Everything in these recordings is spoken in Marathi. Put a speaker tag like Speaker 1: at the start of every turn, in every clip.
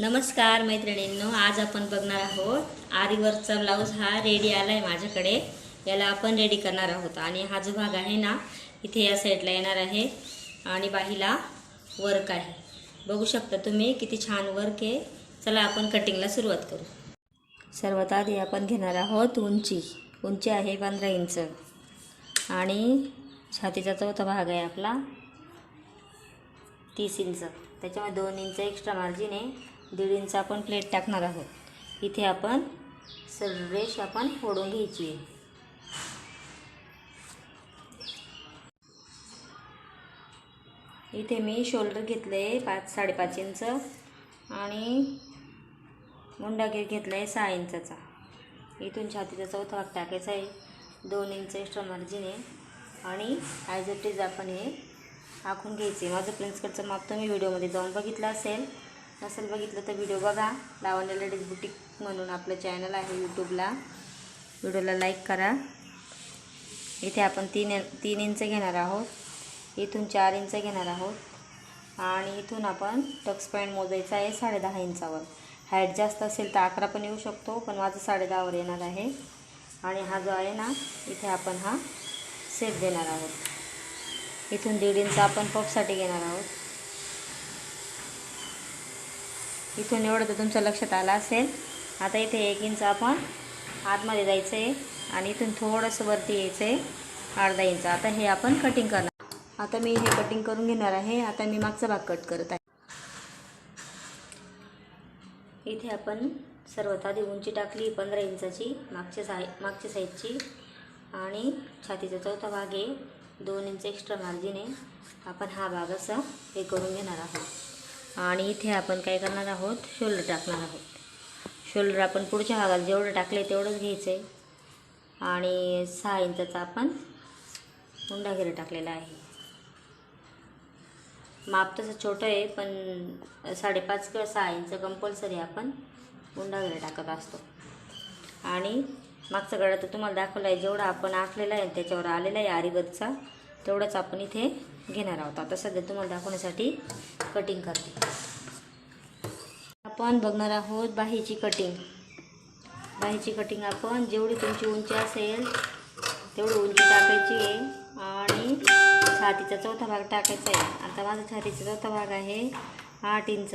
Speaker 1: नमस्कार मैत्रिणींनो, आज आपण बघणार आहोत आरीवर्कचा ब्लाऊज हा रेडी आलाय माझ्याकडे। याला आपण रेडी करणार आहोत आणि हा जो भाग आहे ना, इथे या साईडला येणार आहे आणि बाहीला वर्क आहे। बघू शकता तुम्ही किती छान वर्क आहे। चला आपण कटिंगला सुरुवात करू। सर्वात आधी आपण घेणार आहोत उंची आहे 15 इंच आणि छातीचा चौथा भाग आहे आपला 30 इंच। त्याच्यामध्ये 2 इंच एक्स्ट्रा मार्जिन आहे। 1.5 इंच आपण प्लेट टाकणार आहोत। इथे आपण सरळ रेष आपण फोडून घ्यायची आहे। इथे मी शोल्डर घेतले 5-5.5 इंच आणि मुंडा घेर घेतलाय 6 इंचाचा। इथून छातीचा चौथा भाग टाकायचा आहे। 2 इंच एक्स्ट्रा मार्जिन आहे आणि ॲज इट इज आपण हे आखून घ्यायचे। माझं प्रिन्स कटचं माप तुम्ही व्हिडिओमध्ये जाऊन बघितलं असेल, नसेल बघितलं तर व्हिडिओ बघा। लावण्या लेडीज बुटीक म्हणून आपलं चॅनल आहे यूट्यूबला, व्हिडिओला लाईक करा। इथे आपण 3 इंच घेणार आहोत, इथून 4 इंच घेणार आहोत आणि इथून आपण टक्स पॉईंट मोजायचा आहे 10.5 इंचावर। हाईट जास्त असेल तर 11 पण येऊ शकतो, पण माझं 10.5 वर येणार आहे। आणि हा जो आहे ना, इथे आपण हा सेट देणार आहोत। इथून 1.5 इंच आपण पफसाठी घेणार आहोत। इथून एवढं तर तुमच्या लक्षात आलं असेल। आता इथे 1 इंच आपण आतमध्ये जायचं आहे आणि इथून थोडंसं वरती यायचं आहे 1/2 इंच। आता हे आपण कटिंग करणार। आता मी हे कटिंग करून घेणार आहे। आता मी मागचा भाग कट करत आहे। इथे आपण सर्वात आधी उंची टाकली 15 इंचाची मागच्या साईडची आणि छातीचा चौथा भाग आहे 2 इंच एक्स्ट्रा मार्जिन आहे। आपण हा भाग असा हे करून घेणार आहोत आणि इथे आपण काय करणार आहोत, शोल्डर टाकणार आहोत। शोल्डर आपण पुढच्या भागाला जेवढं टाकले तेवढंच घ्यायचं आहे आणि 6 इंचाचा आपण मुंडा घेर टाकलेला आहे। माप तसं छोटं आहे, पण 5.5 किंवा 6 इंच कंपल्सरी आपण मुंडा घेर टाकत असतो। आणि मागचा गळा तर तुम्हाला दाखवला आहे, जेवढा आपण आखलेला आहे त्याच्यावर आलेला आहे आरीवर्कचा तेवढंच आपण इथे घेणार आहोत। आता सध्या तुम्हाला दाखवण्यासाठी कटिंग करते। आपण बघणार आहोत बाहीची कटिंग। बाहीची कटिंग आपण जेवढी तुमची उंची असेल तेवढी उंची टाकायची आहे आणि छातीचा चौथा भाग टाकायचा आहे। आता माझा छातीचा चौथा भाग आहे 8 इंच।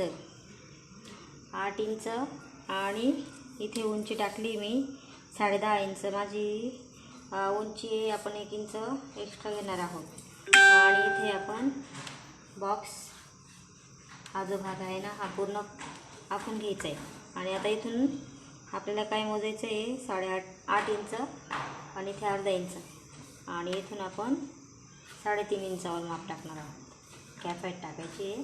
Speaker 1: 8 इंच आणि इथे उंची टाकली मी 10.5 इंच। माझी उंची आहे, आपण 1 इंच एक्स्ट्रा घेणार आहोत आणि इथे आपण बॉक्स हा जो भाग आहे ना, हा पूर्ण आखून घ्यायचा आहे। आणि आता इथून आपल्याला काय मोजायचं आहे, 8 इंच आणि इथे 1/2 इंच आणि इथून आपण 3.5 इंचावर माप टाकणार आहोत। कॅफाईट टाकायची आहे।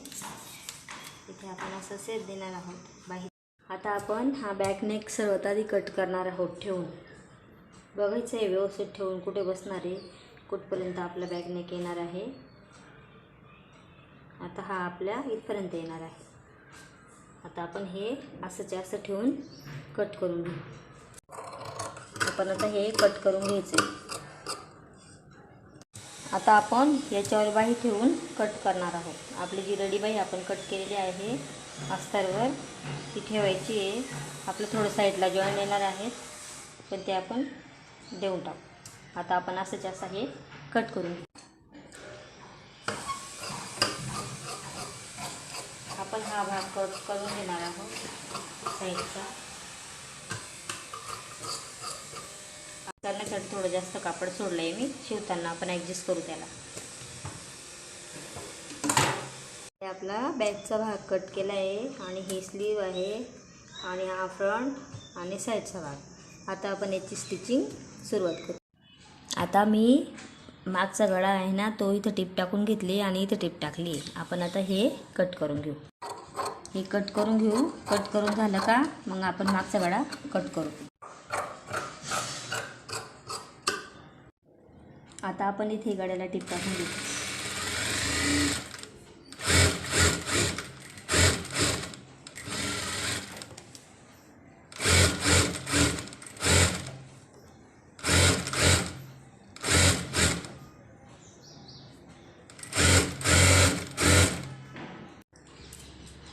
Speaker 1: इथे आपण असं सेट देणार आहोत बाही। आता आपण हा बॅक नेक सर्वात आधी कट करणार आहोत ठेवून। बघायचं आहे व्यवस्थित ठेवून कुठे बसणार आहे, कुठपर्यंत आपला बॅक नेक येणार आहे। आता हा आपल्या इथपर्यंत येणार आहे। आता आपण हे असं ठेवून कट करून घेऊ। आपण आता हे कट करून घ्यायचं आहे। आता आपण याच्यावर बाही ठेवून कट करणार आहोत। आपली जी रेडी बाही आपण कट केलेली आहे अस्तरवर ती ठेवायची आहे। आपलं थोडं साईडला जॉईन येणार आहेत, पण ते आपण देऊन टाकू। आता आपण असं हे कट करून घेऊ। आपण हा भाग कट करून घेणार आहोत साईडचा। करण्यासाठी थोडं जास्त कापड सोडलं आहे मी, शिवताना आपण ॲडजस्ट करू त्याला। आपला बॅकचा भाग कट केला आहे आणि ही स्लीव आहे आणि हा फ्रंट आणि साईडचा भाग। आता आपण याची स्टिचिंग सुरुवात करू। आता मी मागचा गळा आहे ना, तो इथं टिप टाकून घेतली आणि इथं टिप टाकली। आपण आता हे कट करून घेऊ। हे कट करून घेऊ। कट करून झालं का मग आपण मागचा गळा कट करू। आता आपण इथे गळ्याला टिप टाकून घेऊ।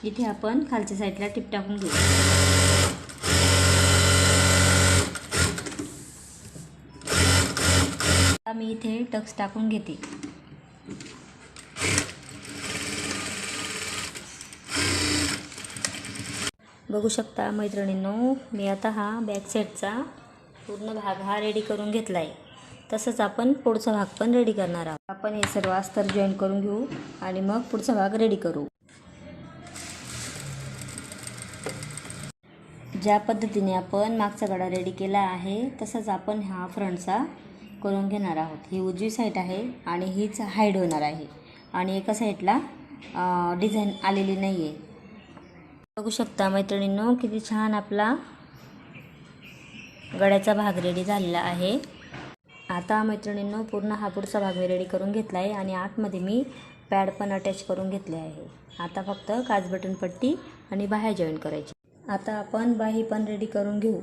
Speaker 1: इथे आपण खालच्या साईडला टिप टाकून घेऊ. आता मी इथे टक्स टाकून घेते. बघू शकता मैत्रिणींनो, मी आता हा बॅक साईडचा पूर्ण भाग हा रेडी करून घेतला आहे. तसंच आपण पुढचा भाग पण रेडी करणार आहोत. आपण हे सर्व अस्तर जॉईन करून घेऊ आणि मग पुढचा भाग रेडी करू. ज्या पद्धतीने आपण मागचा गळा रेडी केला आहे तसंच आपण हा फ्रंटचा करून घेणार आहोत. ही उजवी साईड आहे आणि हीच हाईड होणार आहे आणि एका साईडला डिझाईन आलेली नाही आहे. बघू शकता मैत्रिणींनो, किती छान आपला गळ्याचा भाग रेडी झालेला आहे. आता मैत्रिणींनो, पूर्ण हा पुढचा भाग मी रेडी करून घेतला आहे आणि आतमध्ये मी पॅड पण अटॅच करून घेतले आहे. आता फक्त काच बटन पट्टी आणि बाह्या जॉईन करायची. आता आपण बाही पण रेडी करून घेऊ.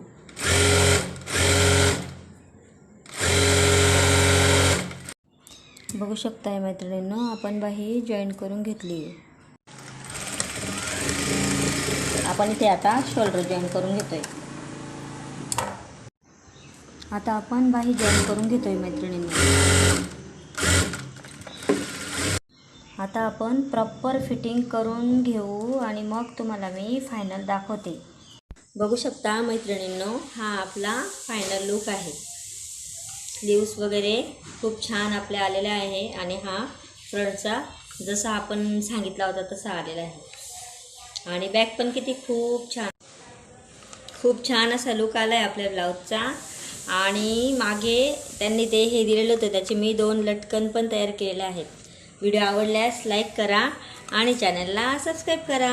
Speaker 1: बघू शकताय मैत्रिणींनो, आपण बाही जॉईन करून घेतली. आपण इथे आता शोल्डर जॉईन करून घेतोय. आता आपण बाही जॉईन करून घेतोय मैत्रिणींनो. आता आपण प्रॉपर फिटिंग करून घेऊ आणि मग तुम्हाला मी फायनल दाखवते. बघू शकता मैत्रिणींनो, हा आपला फायनल लुक आहे. स्लीव्स वगैरे खूप छान आपल्या आलेला आहे आणि हा फ्रंटचा जसा आपण सांगितला होता तसा आलेला आहे. आणि बॅक पण किती खूप छान असा लुक आला आहे आपल्या ब्लाऊजचा. आणि मागे त्यांनी ते हे दिलेलं होतं, त्याचे मी 2 लटकन पण तयार केलेले आहेत. व्हिडिओ आवडल्यास लाईक करा आणि चॅनलला सबस्क्राईब करा.